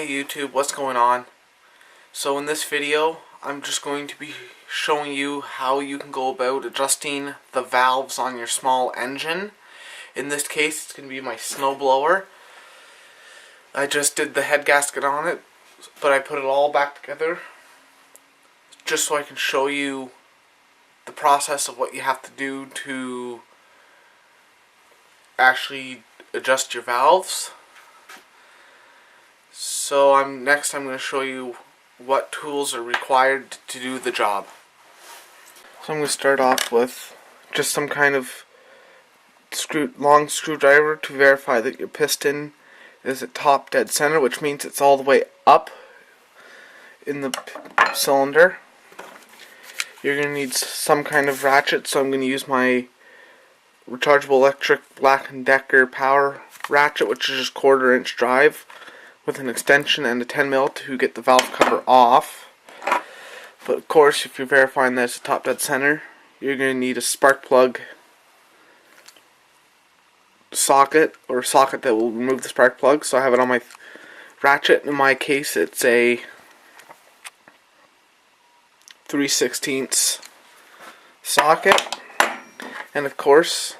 Hey YouTube, what's going on? So in this video, I'm just going to be showing you how you can go about adjusting the valves on your small engine. In this case, it's going to be my snowblower. I just did the head gasket on it, but I put it all back together just so I can show you the process of what you have to do to actually adjust your valves. So next I'm going to show you what tools are required to do the job. So I'm going to start off with just some kind of long screwdriver to verify that your piston is at top dead center, which means it's all the way up in the cylinder. You're going to need some kind of ratchet, so I'm going to use my rechargeable electric Black & Decker power ratchet, which is just 1/4 inch drive with an extension and a 10mm to get the valve cover off. But of course, if you're verifying that it's top dead center, you're going to need a spark plug socket, or a socket that will remove the spark plug. So I have it on my ratchet. In my case, it's a 3/16 socket, and of course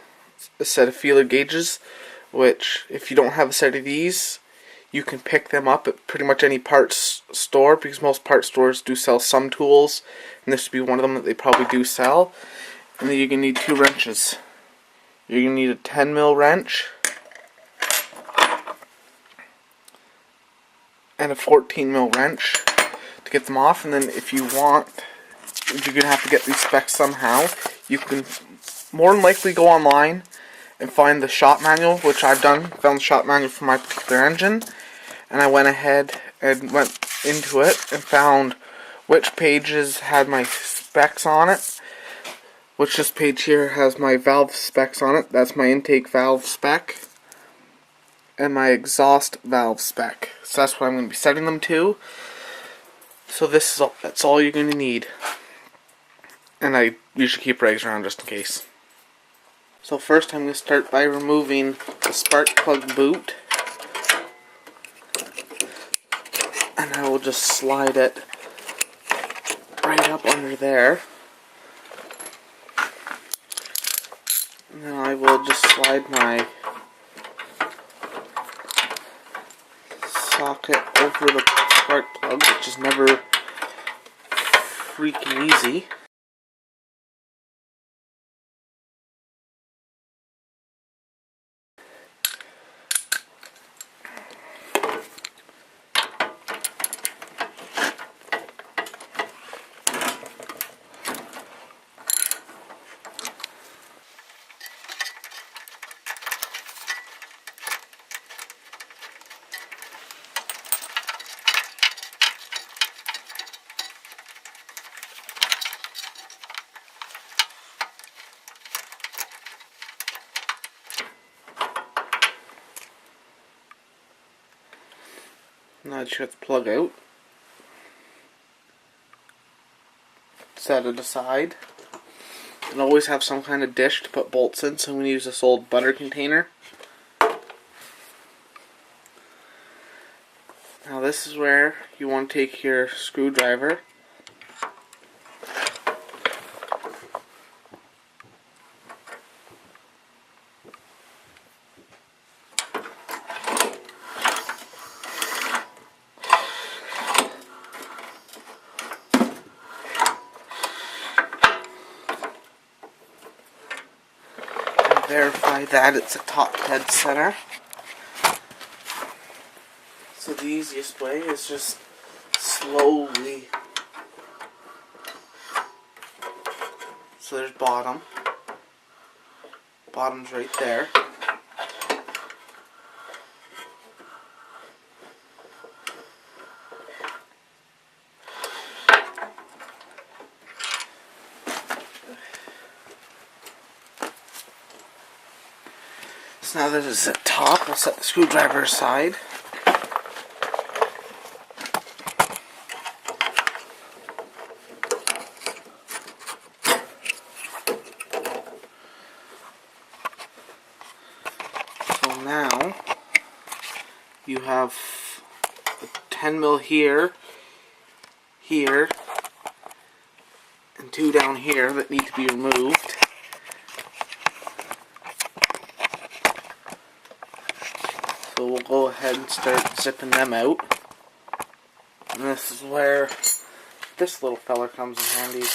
a set of feeler gauges, which if you don't have a set of these, you can pick them up at pretty much any parts store, because most parts stores do sell some tools, and this would be one of them that they probably do sell. And then you're going to need 2 wrenches. You're going to need a 10mm wrench and a 14mm wrench to get them off. And then if you want, you're going to have to get these specs somehow. You can more than likely go online and find the shop manual, which I've done. Found the shop manual for my particular engine, and I went ahead and went into it and found which pages had my specs on it. Which this page here has my valve specs on it. That's my intake valve spec and my exhaust valve spec. So that's what I'm going to be setting them to. So that's all you're going to need. And I usually keep rags around just in case. So first I'm going to start by removing the spark plug boot. And I will just slide it right up under there. And then I will just slide my socket over the spark plug, which is never freaking easy. Now that you have the plug out, set it aside, and always have some kind of dish to put bolts in, so I'm going to use this old butter container. Now this is where you want to take your screwdriver verify that it's at top dead center. So the easiest way is just slowly. So there's bottom. Bottom's right there. So now that it's at top, I'll set the screwdriver aside. So now you have the 10 mil here, here, and 2 down here that need to be removed. So we'll go ahead and start zipping them out. And this is where this little feller comes in handy.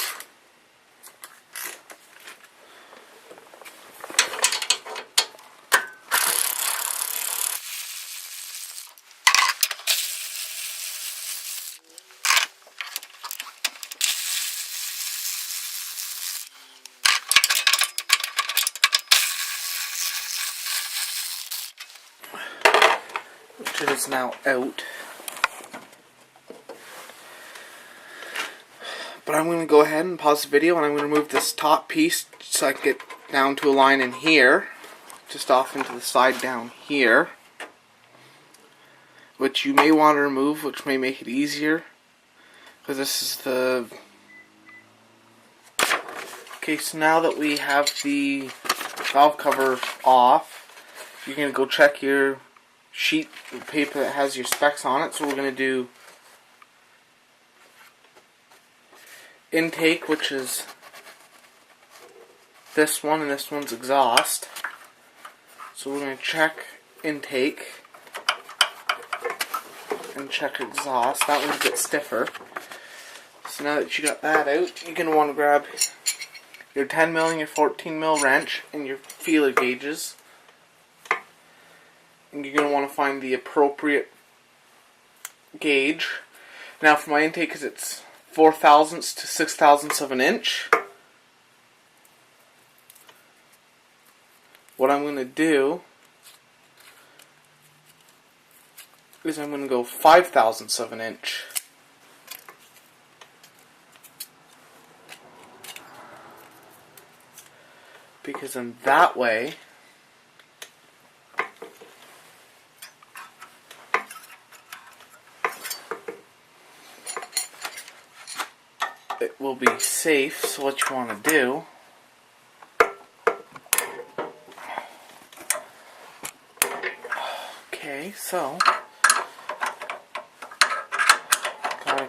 Which is now out. But I'm going to go ahead and pause the video, and I'm going to remove this top piece so I can get down to a line in here, just off into the side down here, which you may want to remove, which may make it easier, because this is the... Okay, so now that we have the valve cover off, you're going to go check your sheet of paper that has your specs on it. So we're going to do intake, which is this one, and this one's exhaust. So we're going to check intake and check exhaust. That one's a bit stiffer. So now that you got that out, you're going to want to grab your 10 mil and your 14 mil wrench and your feeler gauges. And you're going to want to find the appropriate gauge. Now for my intake, because it's 4/1000ths to 6/1000ths of an inch, what I'm going to do is I'm going to go 5/1000ths of an inch. Because in that way, it will be safe. So what you want to do so gotta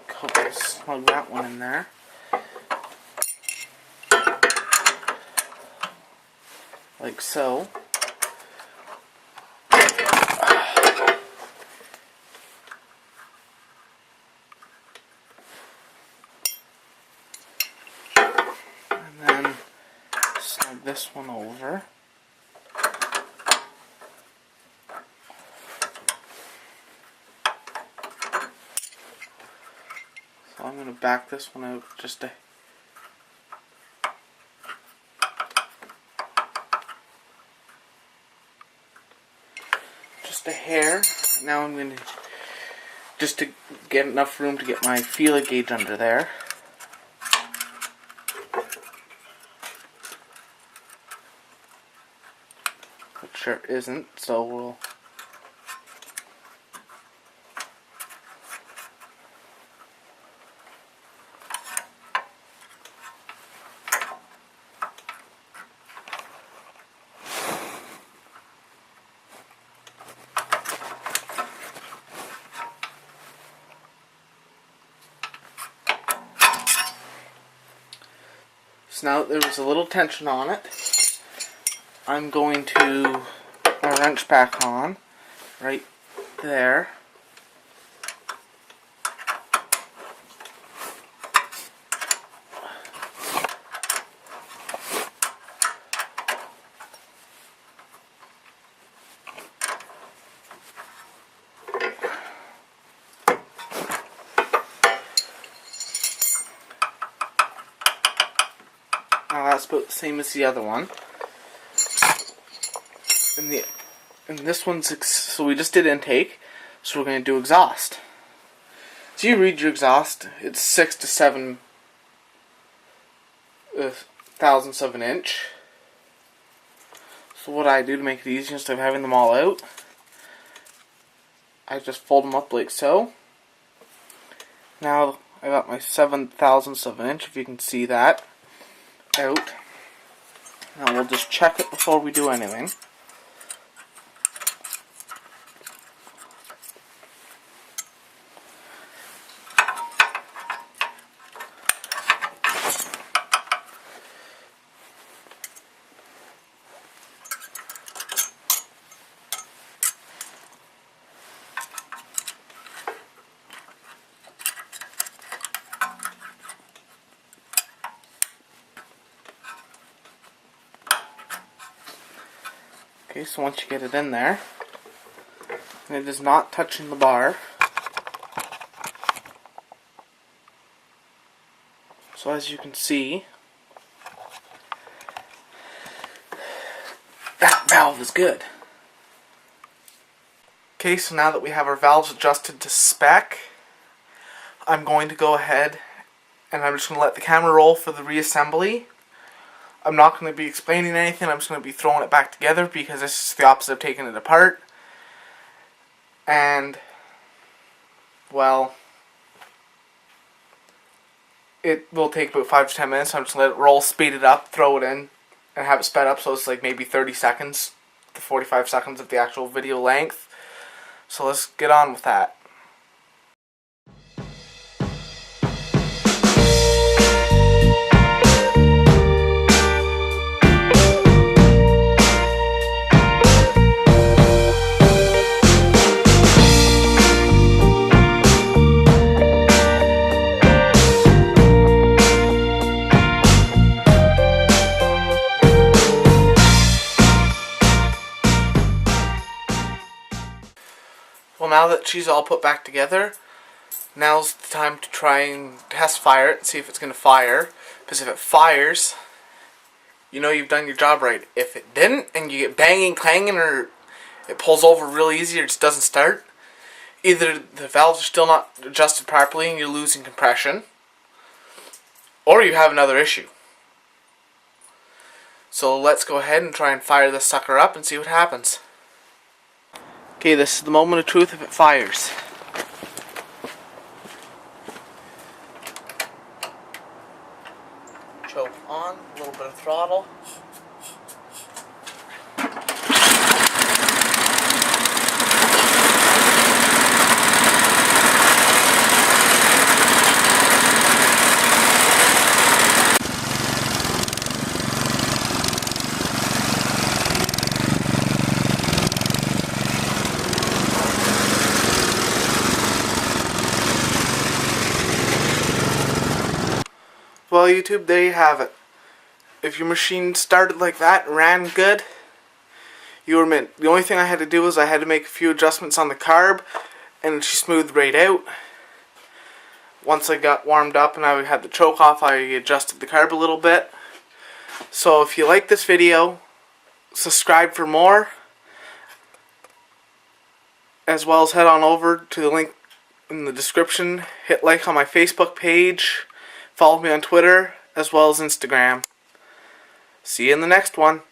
slug that one in there. Like so. And then slide this one over. So I'm going to back this one out just a hair. Now I'm going to, just to get enough room to get my feeler gauge under there. Which sure isn't, so we'll so now that there was a little tension on it, I'm going to put my wrench back on, right there. Now that's about the same as the other one. And this one's, so we just did intake, so we're going to do exhaust. So you read your exhaust, it's 6 to 7 thousandths of an inch. So what I do to make it easier, instead of having them all out, I just fold them up like so. Now I got my 7/1000ths of an inch, if you can see that, out. Now we'll just check it before we do anything. Okay, so once you get it in there, and it is not touching the bar, so as you can see, that valve is good. Okay, so now that we have our valves adjusted to spec, I'm going to go ahead and I'm just going to let the camera roll for the reassembly. I'm not going to be explaining anything, I'm just going to be throwing it back together because this is the opposite of taking it apart. And, well, it will take about 5 to 10 minutes, so I'm just going to let it roll, speed it up, throw it in, and have it sped up so it's like maybe 30 seconds to 45 seconds of the actual video length. So let's get on with that. Well, now that she's all put back together, now's the time to try and test fire it and see if it's going to fire. Because if it fires, you know you've done your job right. If it didn't, and you get banging, clanging, or it pulls over real easy or just doesn't start, either the valves are still not adjusted properly and you're losing compression, or you have another issue. So let's go ahead and try and fire this sucker up and see what happens. Okay, this is the moment of truth if it fires. Choke on, a little bit of throttle. Well, YouTube, there you have it. If your machine started like that and ran good, you were mint. The only thing I had to do was I had to make a few adjustments on the carb, and she smoothed right out. Once I got warmed up and I had the choke off, I adjusted the carb a little bit. So if you like this video, subscribe for more, as well as head on over to the link in the description. Hit like on my Facebook page. Follow me on Twitter as well as Instagram. See you in the next one.